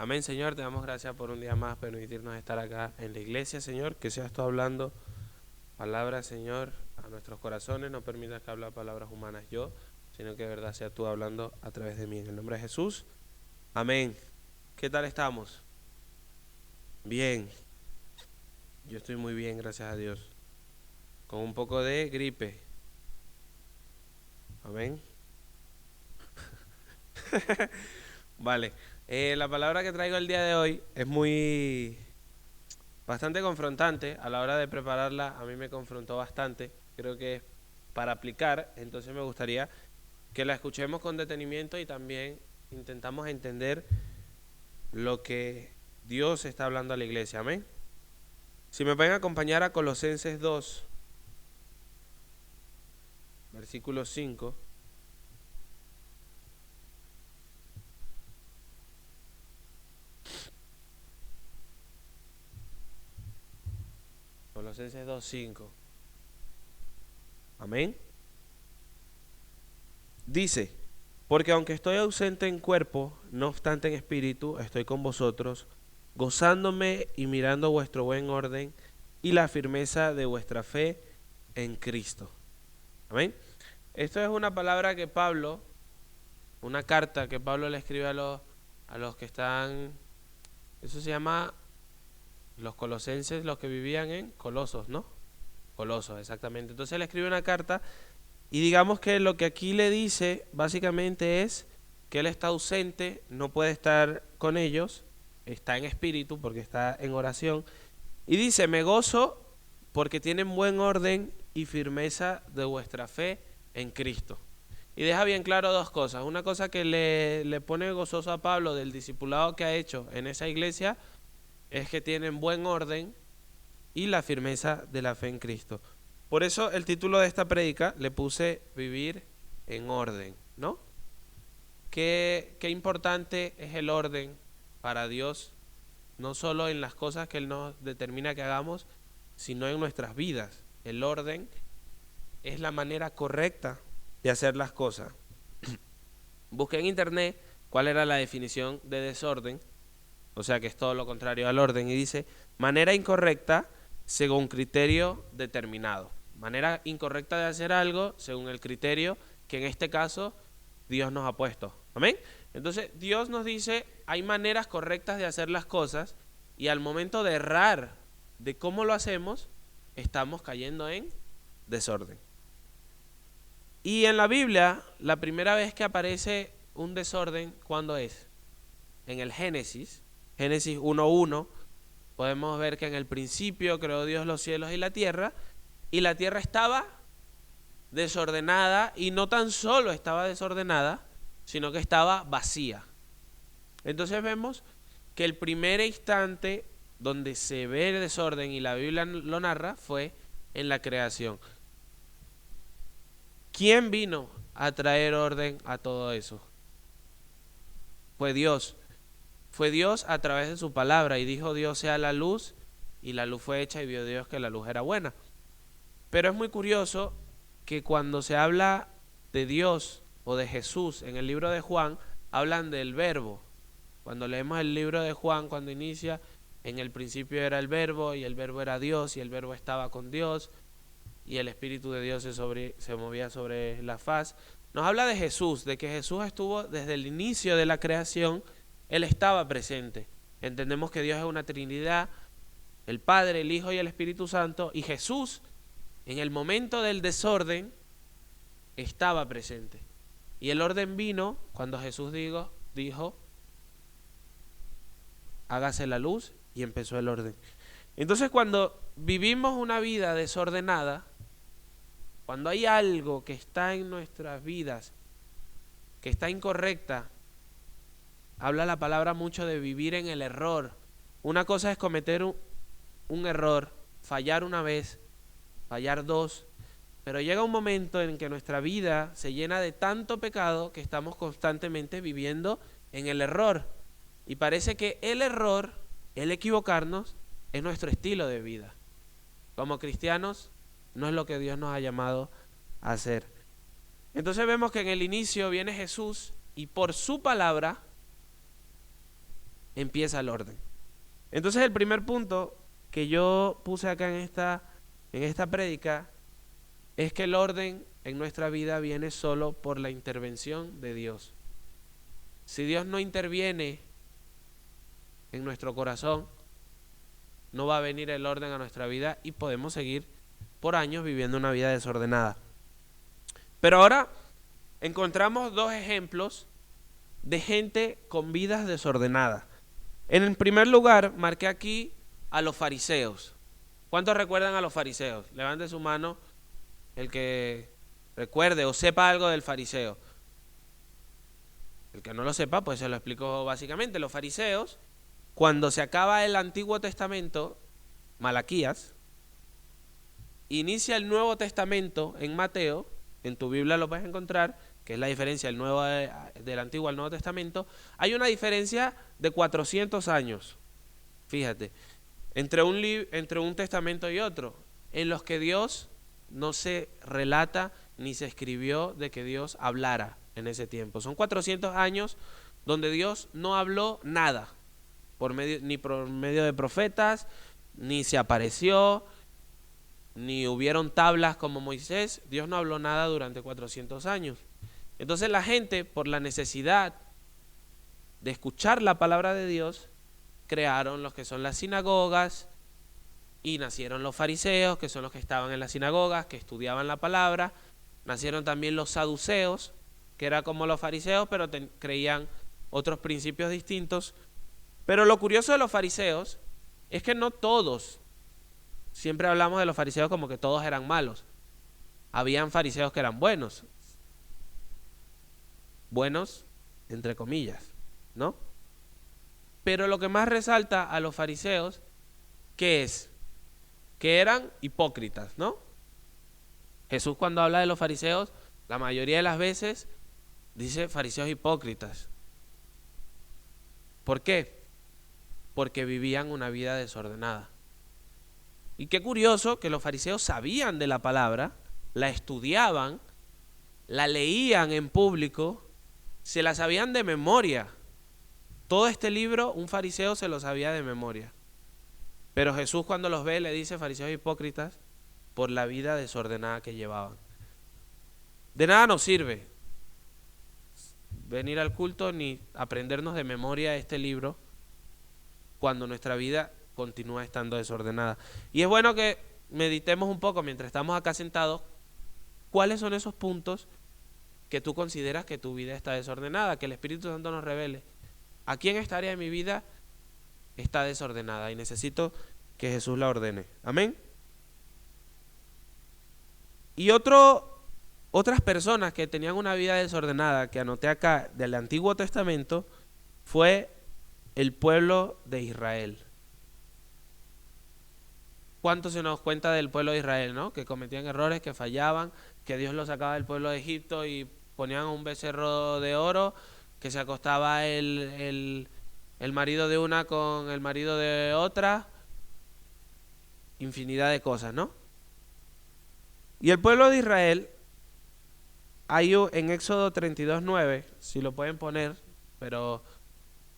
Amén, Señor, te damos gracias por un día más permitirnos estar acá en la iglesia, Señor, que seas tú hablando palabras, Señor, a nuestros corazones. No permitas que hable palabras humanas yo, sino que de verdad sea tú hablando a través de mí. En el nombre de Jesús, amén. ¿Qué tal estamos? Bien, yo estoy muy bien, gracias a Dios, con un poco de gripe. Amén. Vale, la palabra que traigo el día de hoy es bastante confrontante. A la hora de prepararla a mí me confrontó bastante. Creo que es para aplicar, entonces me gustaría que la escuchemos con detenimiento y también intentamos entender lo que Dios está hablando a la iglesia. Amén. Si me pueden acompañar a Colosenses 2, versículo 5. Colosenses 2, 5. Amén. Dice, porque aunque estoy ausente en cuerpo, no obstante en espíritu, estoy con vosotros, gozándome y mirando vuestro buen orden y la firmeza de vuestra fe en Cristo. Amén. Esto es una palabra que Pablo, una carta que Pablo le escribe a los que están, eso se llama los colosenses, los que vivían en Colosos, ¿no? Colosos, exactamente. Entonces le escribe una carta y digamos que lo que aquí le dice básicamente es que él está ausente, no puede estar con ellos, está en espíritu porque está en oración. Y dice, me gozo porque tienen buen orden y firmeza de vuestra fe en Cristo. Y deja bien claro dos cosas. Una cosa que le pone gozoso a Pablo del discipulado que ha hecho en esa iglesia es que tienen buen orden y la firmeza de la fe en Cristo. Por eso el título de esta prédica le puse vivir en orden, ¿no? Qué importante es el orden para Dios, no solo en las cosas que Él nos determina que hagamos, sino en nuestras vidas. El orden es la manera correcta de hacer las cosas. Busqué en internet cuál era la definición de desorden, o sea que es todo lo contrario al orden, y dice, manera incorrecta según criterio determinado. Manera incorrecta de hacer algo según el criterio que en este caso Dios nos ha puesto. ¿Amén? Entonces Dios nos dice, hay maneras correctas de hacer las cosas y al momento de errar de cómo lo hacemos, estamos cayendo en desorden. Y en la Biblia, la primera vez que aparece un desorden, ¿cuándo es? En el Génesis 1:1, podemos ver que en el principio creó Dios los cielos y la tierra estaba desordenada, y no tan solo estaba desordenada, sino que estaba vacía. Entonces vemos que el primer instante donde se ve el desorden, y la Biblia lo narra, fue en la creación. ¿Quién vino a traer orden a todo eso? Fue Dios. Fue Dios a través de su palabra, y dijo Dios sea la luz, y la luz fue hecha y vio Dios que la luz era buena. Pero es muy curioso que cuando se habla de Dios o de Jesús en el libro de Juan, hablan del verbo. Cuando leemos el libro de Juan, cuando inicia, en el principio era el verbo, y el verbo era Dios, y el verbo estaba con Dios, y el Espíritu de Dios se movía sobre la faz. Nos habla de Jesús, de que Jesús estuvo desde el inicio de la creación. Él estaba presente. Entendemos que Dios es una Trinidad, el Padre, el Hijo y el Espíritu Santo, y Jesús, en el momento del desorden, estaba presente. Y el orden vino cuando Jesús dijo, hágase la luz, y empezó el orden. Entonces, cuando vivimos una vida desordenada, cuando hay algo que está en nuestras vidas que está incorrecta, habla la palabra mucho de vivir en el error. Una cosa es cometer un error, fallar una vez, fallar dos, pero llega un momento en que nuestra vida se llena de tanto pecado que estamos constantemente viviendo en el error. Y parece que el error, el equivocarnos, es nuestro estilo de vida. Como cristianos, no es lo que Dios nos ha llamado a hacer. Entonces vemos que en el inicio viene Jesús, y por su palabra empieza el orden. Entonces el primer punto que yo puse acá en esta prédica es que el orden en nuestra vida viene solo por la intervención de Dios. Si Dios no interviene en nuestro corazón, no va a venir el orden a nuestra vida y podemos seguir por años viviendo una vida desordenada. Pero ahora encontramos dos ejemplos de gente con vidas desordenadas. En el primer lugar, marqué aquí a los fariseos. ¿Cuántos recuerdan a los fariseos? Levante su mano el que recuerde o sepa algo del fariseo. El que no lo sepa, pues se lo explico básicamente. Los fariseos, cuando se acaba el Antiguo Testamento, Malaquías, inicia el Nuevo Testamento en Mateo, en tu Biblia lo puedes encontrar, que es la diferencia del Antiguo al Nuevo Testamento. Hay una diferencia de 400 años, fíjate, entre un testamento y otro, en los que Dios no se relata ni se escribió de que Dios hablara en ese tiempo. Son 400 años donde Dios no habló nada, ni por medio de profetas, ni se apareció, ni hubieron tablas como Moisés. Dios no habló nada durante 400 años. Entonces la gente, por la necesidad de escuchar la palabra de Dios, crearon los que son las sinagogas y nacieron los fariseos, que son los que estaban en las sinagogas, que estudiaban la palabra. Nacieron también los saduceos, que era como los fariseos, pero creían otros principios distintos. Pero lo curioso de los fariseos es que no todos, siempre hablamos de los fariseos como que todos eran malos. Habían fariseos que eran buenos. Buenos, entre comillas, ¿no? Pero lo que más resalta a los fariseos, ¿qué es? Que eran hipócritas, ¿no? Jesús, cuando habla de los fariseos, la mayoría de las veces dice fariseos hipócritas. ¿Por qué? Porque vivían una vida desordenada. Y qué curioso que los fariseos sabían de la palabra, la estudiaban, la leían en público, se la sabían de memoria. Todo este libro un fariseo se lo sabía de memoria. Pero Jesús, cuando los ve, le dice fariseos hipócritas por la vida desordenada que llevaban. De nada nos sirve venir al culto ni aprendernos de memoria este libro cuando nuestra vida continúa estando desordenada. Y es bueno que meditemos un poco mientras estamos acá sentados cuáles son esos puntos que tú consideras que tu vida está desordenada, que el Espíritu Santo nos revele. Aquí en esta área de mi vida está desordenada y necesito que Jesús la ordene. Amén. Y otras personas que tenían una vida desordenada, que anoté acá del Antiguo Testamento, fue el pueblo de Israel. ¿Cuánto se nos cuenta del pueblo de Israel, no? Que cometían errores, que fallaban, que Dios los sacaba del pueblo de Egipto y ponían un becerro de oro, que se acostaba el marido de una con el marido de otra, infinidad de cosas, ¿no? Y el pueblo de Israel, hay en Éxodo 32:9, si lo pueden poner, pero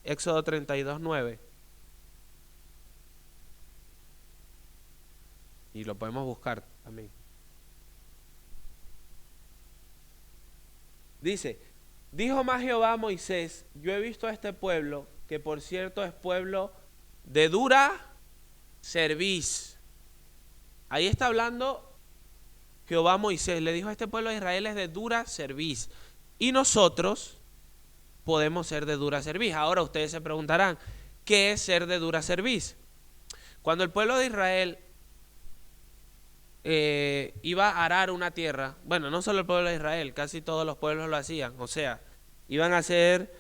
Éxodo 32:9, y lo podemos buscar también. Dice: dijo más Jehová a Moisés, yo he visto a este pueblo, que por cierto es pueblo de dura cerviz. Ahí está hablando Jehová a Moisés, le dijo a este pueblo de Israel es de dura cerviz. Y nosotros podemos ser de dura cerviz. Ahora ustedes se preguntarán, ¿qué es ser de dura cerviz? Cuando el pueblo de Israel iba a arar una tierra, bueno, no solo el pueblo de Israel, casi todos los pueblos lo hacían, o sea, iban a hacer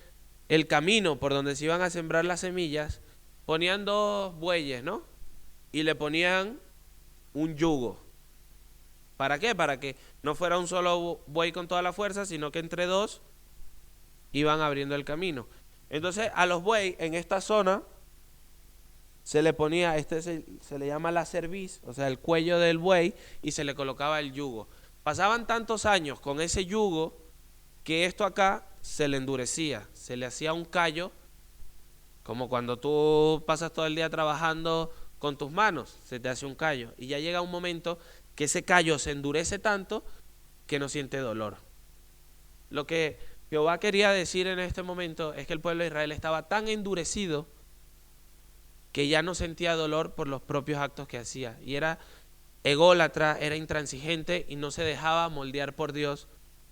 el camino por donde se iban a sembrar las semillas, ponían dos bueyes, ¿no? Y le ponían un yugo. ¿Para qué? Para que no fuera un solo buey con toda la fuerza, sino que entre dos iban abriendo el camino. Entonces a los bueyes en esta zona se le ponía, se le llama la cerviz, o sea el cuello del buey, y se le colocaba el yugo. Pasaban tantos años con ese yugo que esto acá se le endurecía, se le hacía un callo Como cuando tú pasas todo el día trabajando con tus manos, se te hace un callo. Y ya llega un momento que ese callo se endurece tanto que no siente dolor. Lo que Jehová quería decir en este momento es que el pueblo de Israel estaba tan endurecido que ya no sentía dolor por los propios actos que hacía. Y era ególatra, era intransigente y no se dejaba moldear por Dios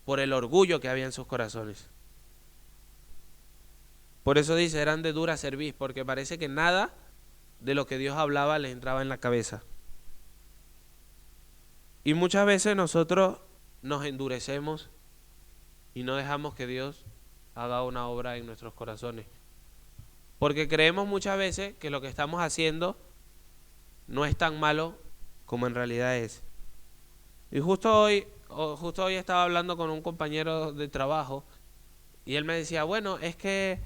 por el orgullo que había en sus corazones. Por eso dice, eran de dura cerviz, porque parece que nada de lo que Dios hablaba les entraba en la cabeza. Y muchas veces nosotros nos endurecemos y no dejamos que Dios haga una obra en nuestros corazones. Porque creemos muchas veces que lo que estamos haciendo no es tan malo como en realidad es. Y justo hoy estaba hablando con un compañero de trabajo y él me decía, bueno, es que,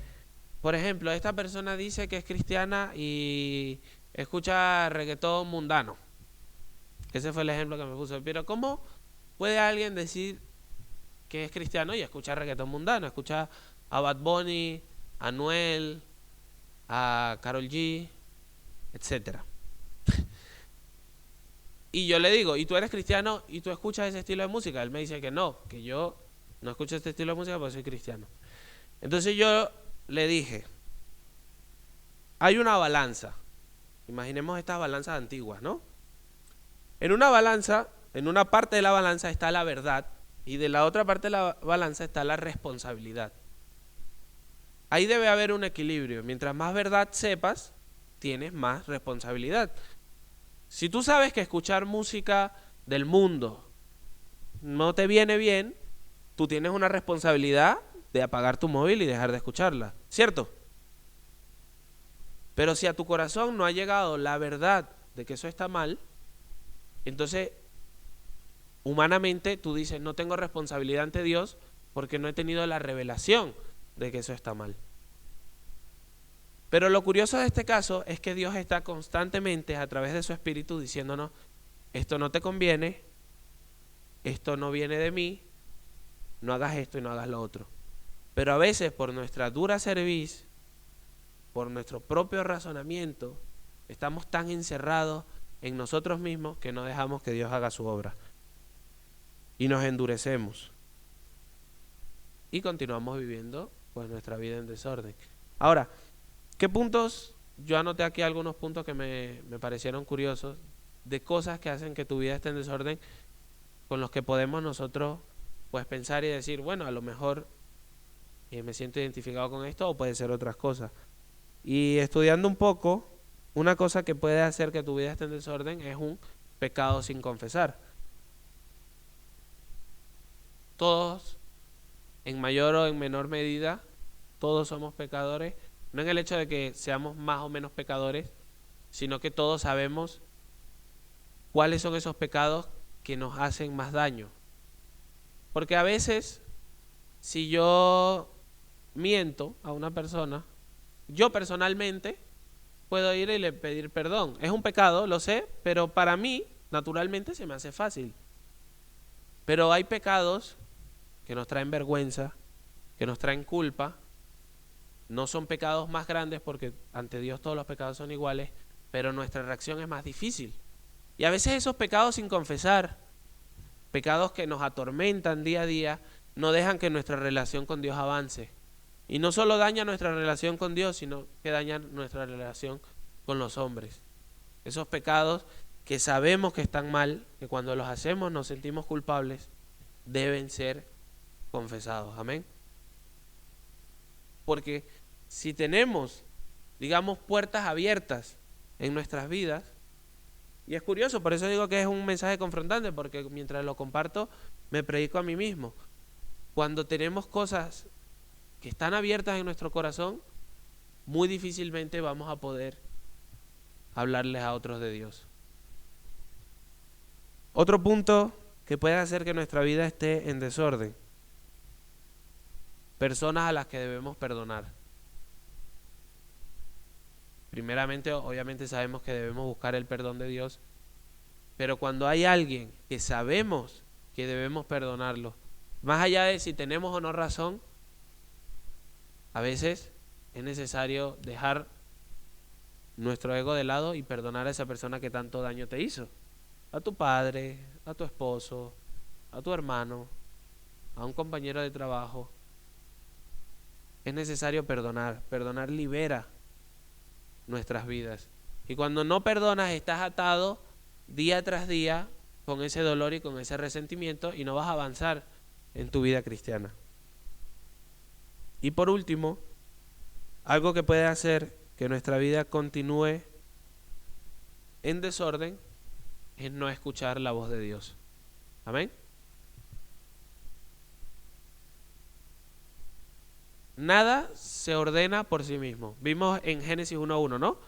por ejemplo, esta persona dice que es cristiana y escucha reggaetón mundano. Ese fue el ejemplo que me puso. Pero ¿cómo puede alguien decir que es cristiano y escucha reggaetón mundano? Escucha a Bad Bunny, a Anuel, a Karol G, etcétera. Y yo le digo, ¿y tú eres cristiano y tú escuchas ese estilo de música? Él me dice que no, que yo no escucho este estilo de música porque soy cristiano. Entonces yo le dije, hay una balanza. Imaginemos estas balanzas antiguas, ¿no? En una balanza, en una parte de la balanza está la verdad y de la otra parte de la balanza está la responsabilidad. Ahí debe haber un equilibrio. Mientras más verdad sepas, tienes más responsabilidad. Si tú sabes que escuchar música del mundo no te viene bien, tú tienes una responsabilidad de apagar tu móvil y dejar de escucharla, ¿cierto? Pero si a tu corazón no ha llegado la verdad de que eso está mal, entonces humanamente tú dices, no tengo responsabilidad ante Dios porque no he tenido la revelación de que eso está mal. Pero lo curioso de este caso es que Dios está constantemente a través de su Espíritu diciéndonos, esto no te conviene, esto no viene de mí, no hagas esto y no hagas lo otro. Pero a veces por nuestra dura cerviz, por nuestro propio razonamiento, estamos tan encerrados en nosotros mismos que no dejamos que Dios haga su obra. Y nos endurecemos. Y continuamos viviendo pues nuestra vida en desorden. Ahora, ¿qué puntos? Yo anoté aquí algunos puntos que me parecieron curiosos de cosas que hacen que tu vida esté en desorden, con los que podemos nosotros pues pensar y decir, bueno, a lo mejor me siento identificado con esto o puede ser otras cosas. Y estudiando un poco, una cosa que puede hacer que tu vida esté en desorden es un pecado sin confesar. Todos, en mayor o en menor medida, todos somos pecadores. No en el hecho de que seamos más o menos pecadores, sino que todos sabemos cuáles son esos pecados que nos hacen más daño. Porque a veces, si yo miento a una persona, yo personalmente puedo ir y le pedir perdón. Es un pecado, lo sé, pero para mí, naturalmente, se me hace fácil. Pero hay pecados que nos traen vergüenza, que nos traen culpa. No son pecados más grandes porque ante Dios todos los pecados son iguales, pero nuestra reacción es más difícil. Y a veces esos pecados sin confesar, pecados que nos atormentan día a día, no dejan que nuestra relación con Dios avance. Y no solo daña nuestra relación con Dios, sino que daña nuestra relación con los hombres. Esos pecados que sabemos que están mal, que cuando los hacemos nos sentimos culpables, deben ser confesados. Amén. Porque si tenemos, digamos, puertas abiertas en nuestras vidas, y es curioso, por eso digo que es un mensaje confrontante, porque mientras lo comparto me predico a mí mismo. Cuando tenemos cosas que están abiertas en nuestro corazón, muy difícilmente vamos a poder hablarles a otros de Dios. Otro punto que puede hacer que nuestra vida esté en desorden: personas a las que debemos perdonar. Primeramente, obviamente sabemos que debemos buscar el perdón de Dios, pero cuando hay alguien que sabemos que debemos perdonarlo, más allá de si tenemos o no razón, a veces es necesario dejar nuestro ego de lado y perdonar a esa persona que tanto daño te hizo. A tu padre, a tu esposo, a tu hermano, a un compañero de trabajo. Es necesario perdonar. Perdonar libera nuestras vidas. Y cuando no perdonas, estás atado día tras día con ese dolor y con ese resentimiento y no vas a avanzar en tu vida cristiana. Y por último, algo que puede hacer que nuestra vida continúe en desorden es no escuchar la voz de Dios. Amén. Nada se ordena por sí mismo. Vimos en Génesis 1:1, ¿no?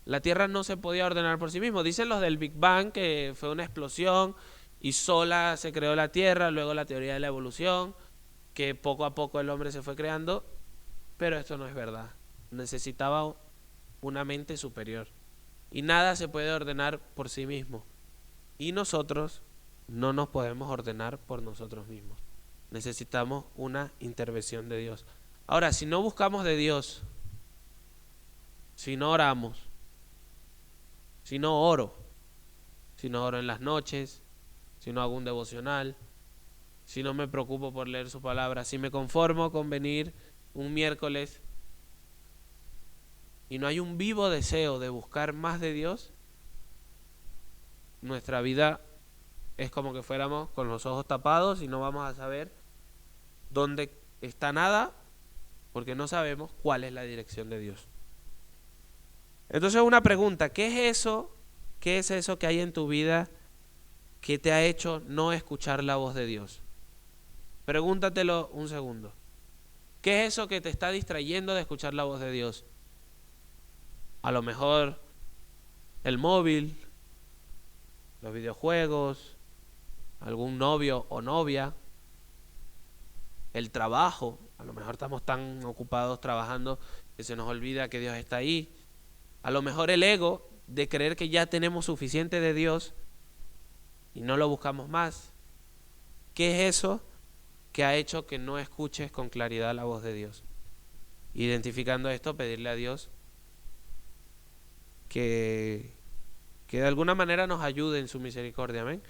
La tierra no se podía ordenar por sí mismo. Dicen los del Big Bang que fue una explosión y sola se creó la tierra, luego la teoría de la evolución, que poco a poco el hombre se fue creando, pero esto no es verdad. Necesitaba una mente superior. Y nada se puede ordenar por sí mismo. Y nosotros no nos podemos ordenar por nosotros mismos. Necesitamos una intervención de Dios. Ahora, si no buscamos de Dios, si no oramos, si no oro en las noches, si no hago un devocional, si no me preocupo por leer su palabra, si me conformo con venir un miércoles y no hay un vivo deseo de buscar más de Dios, nuestra vida es como que fuéramos con los ojos tapados y no vamos a saber dónde está nada porque no sabemos cuál es la dirección de Dios. Entonces una pregunta, ¿qué es eso? ¿Qué es eso que hay en tu vida que te ha hecho no escuchar la voz de Dios? Pregúntatelo un segundo. ¿Qué es eso que te está distrayendo de escuchar la voz de Dios? A lo mejor el móvil, los videojuegos, algún novio o novia, el trabajo. A lo mejor estamos tan ocupados trabajando que se nos olvida que Dios está ahí. A lo mejor el ego de creer que ya tenemos suficiente de Dios y no lo buscamos más. ¿Qué es eso que ha hecho que no escuches con claridad la voz de Dios? Identificando esto, pedirle a Dios que de alguna manera nos ayude en su misericordia. Amén.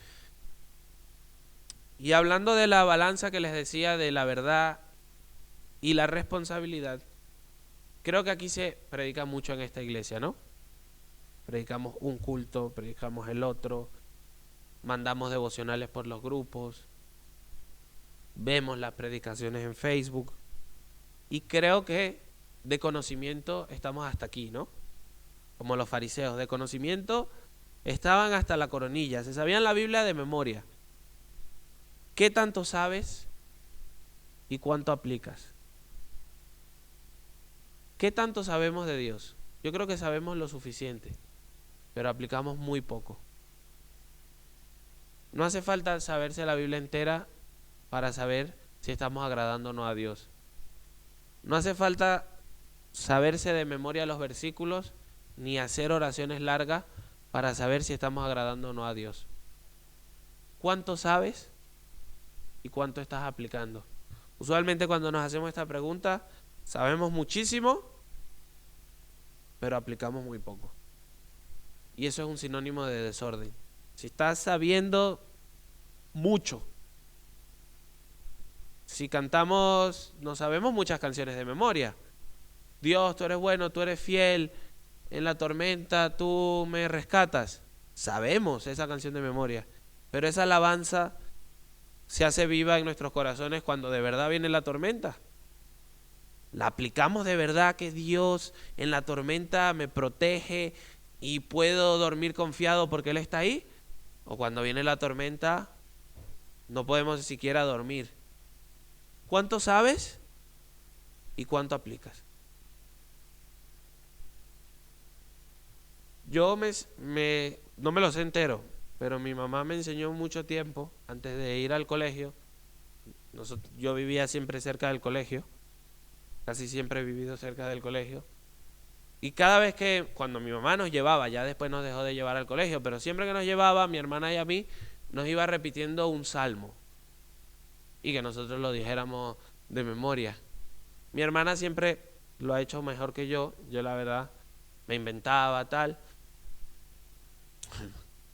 Y hablando de la balanza que les decía, de la verdad y la responsabilidad, creo que aquí se predica mucho en esta iglesia, ¿no? Predicamos un culto, predicamos el otro, mandamos devocionales por los grupos, vemos las predicaciones en Facebook y creo que de conocimiento estamos hasta aquí, ¿no? Como los fariseos, de conocimiento estaban hasta la coronilla, se sabían la Biblia de memoria. ¿Qué tanto sabes y cuánto aplicas? ¿Qué tanto sabemos de Dios? Yo creo que sabemos lo suficiente, pero aplicamos muy poco. No hace falta saberse la Biblia entera para saber si estamos agradando o no a Dios. No hace falta saberse de memoria los versículos ni hacer oraciones largas para saber si estamos agradando o no a Dios. ¿Cuánto sabes y cuánto estás aplicando? Usualmente cuando nos hacemos esta pregunta, sabemos muchísimo, pero aplicamos muy poco. Y eso es un sinónimo de desorden. Si estás sabiendo mucho, si cantamos, no sabemos muchas canciones de memoria. Dios, tú eres bueno, tú eres fiel, en la tormenta tú me rescatas. Sabemos esa canción de memoria, pero esa alabanza se hace viva en nuestros corazones cuando de verdad viene la tormenta. ¿La aplicamos de verdad que Dios en la tormenta me protege y puedo dormir confiado porque Él está ahí? ¿O cuando viene la tormenta no podemos ni siquiera dormir? ¿Cuánto sabes y cuánto aplicas? Yo no me lo sé entero, pero mi mamá me enseñó mucho tiempo antes de ir al colegio. Yo vivía siempre cerca del colegio, casi siempre he vivido cerca del colegio. Y cada vez cuando mi mamá nos llevaba, ya después nos dejó de llevar al colegio, pero siempre que nos llevaba, mi hermana y a mí, nos iba repitiendo un salmo. Y que nosotros lo dijéramos de memoria. Mi hermana siempre lo ha hecho mejor que yo. Yo la verdad me inventaba tal.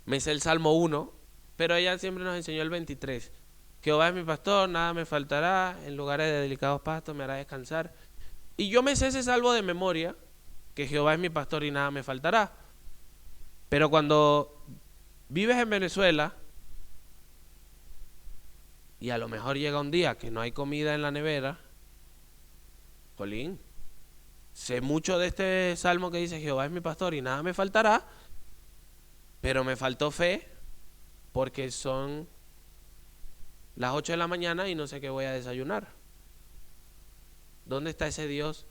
Me sé el Salmo 1, pero ella siempre nos enseñó el 23. Jehová es mi pastor, nada me faltará, en lugares de delicados pastos me hará descansar. Y yo me sé ese salmo de memoria, que Jehová es mi pastor y nada me faltará. Pero cuando vives en Venezuela y a lo mejor llega un día que no hay comida en la nevera, jolín, sé mucho de este salmo que dice Jehová es mi pastor y nada me faltará, pero me faltó fe porque son las 8 de la mañana y no sé qué voy a desayunar. ¿Dónde está ese Dios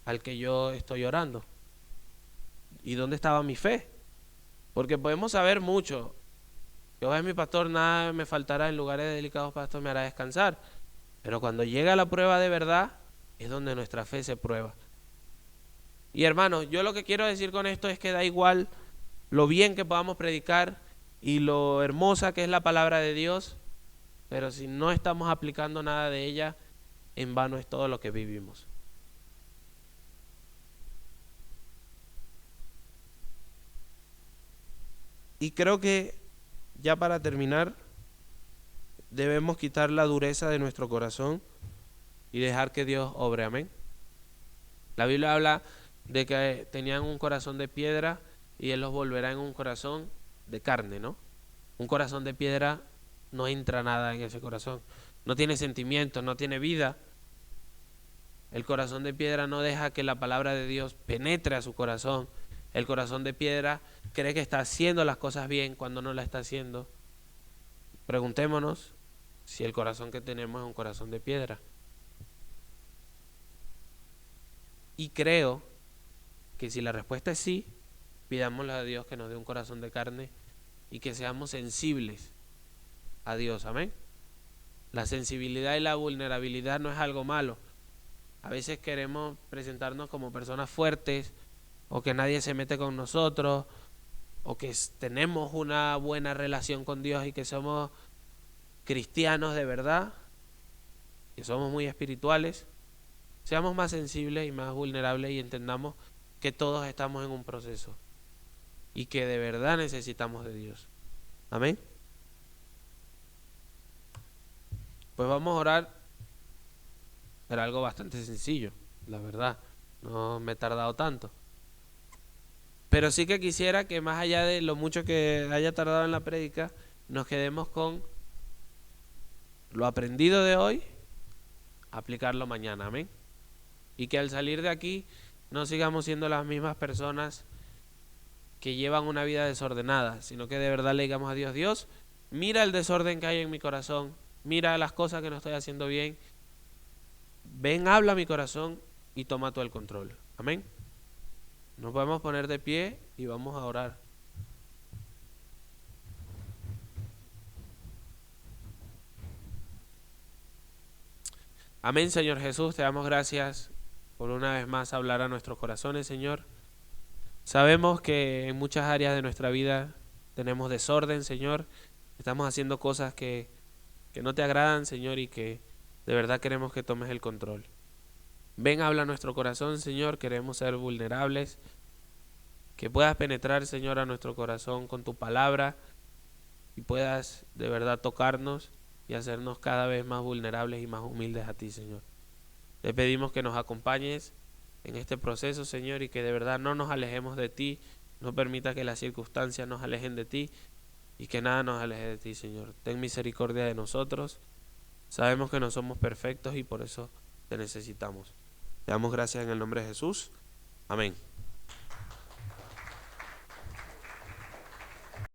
al que yo estoy orando? ¿Y dónde estaba mi fe? Porque podemos saber mucho. Jehová es mi pastor, nada me faltará, en lugares de delicados pastos me hará descansar. Pero cuando llega la prueba de verdad, es donde nuestra fe se prueba. Y hermanos, yo lo que quiero decir con esto es que da igual lo bien que podamos predicar y lo hermosa que es la palabra de Dios, pero si no estamos aplicando nada de ella, en vano es todo lo que vivimos. Y creo que ya para terminar, debemos quitar la dureza de nuestro corazón y dejar que Dios obre, amén. La Biblia habla de que tenían un corazón de piedra y Él los volverá en un corazón de carne, ¿no? Un corazón de piedra no entra nada en ese corazón. No tiene sentimientos, no tiene vida. El corazón de piedra no deja que la palabra de Dios penetre a su corazón. El corazón de piedra cree que está haciendo las cosas bien cuando no la está haciendo. Preguntémonos si el corazón que tenemos es un corazón de piedra. Y creo que si la respuesta es sí, pidámosle a Dios que nos dé un corazón de carne y que seamos sensibles a Dios, amén. La sensibilidad y la vulnerabilidad no es algo malo. A veces queremos presentarnos como personas fuertes, o que nadie se mete con nosotros, o que tenemos una buena relación con Dios y que somos cristianos de verdad, que somos muy espirituales. Seamos más sensibles y más vulnerables y entendamos que todos estamos en un proceso y que de verdad necesitamos de Dios. Amén. Pues vamos a orar. Era algo bastante sencillo, la verdad. No me he tardado tanto. Pero sí que quisiera que más allá de lo mucho que haya tardado en la prédica, nos quedemos con lo aprendido de hoy, aplicarlo mañana. Amén. Y que al salir de aquí no sigamos siendo las mismas personas que llevan una vida desordenada, sino que de verdad le digamos a Dios, Dios, mira el desorden que hay en mi corazón, mira las cosas que no estoy haciendo bien, ven, habla a mi corazón y toma tú el control. Amén. Nos podemos poner de pie y vamos a orar. Amén, Señor Jesús, te damos gracias por una vez más hablar a nuestros corazones, Señor. Sabemos que en muchas áreas de nuestra vida tenemos desorden, Señor. Estamos haciendo cosas que no te agradan, Señor, y que de verdad queremos que tomes el control. Ven, habla a nuestro corazón, Señor. Queremos ser vulnerables. Que puedas penetrar, Señor, a nuestro corazón con tu palabra y puedas de verdad tocarnos y hacernos cada vez más vulnerables y más humildes a ti, Señor. Te pedimos que nos acompañes en este proceso, Señor, y que de verdad no nos alejemos de ti. No permita que las circunstancias nos alejen de ti y que nada nos aleje de ti, Señor. Ten misericordia de nosotros. Sabemos que no somos perfectos y por eso te necesitamos. Te damos gracias en el nombre de Jesús. Amén.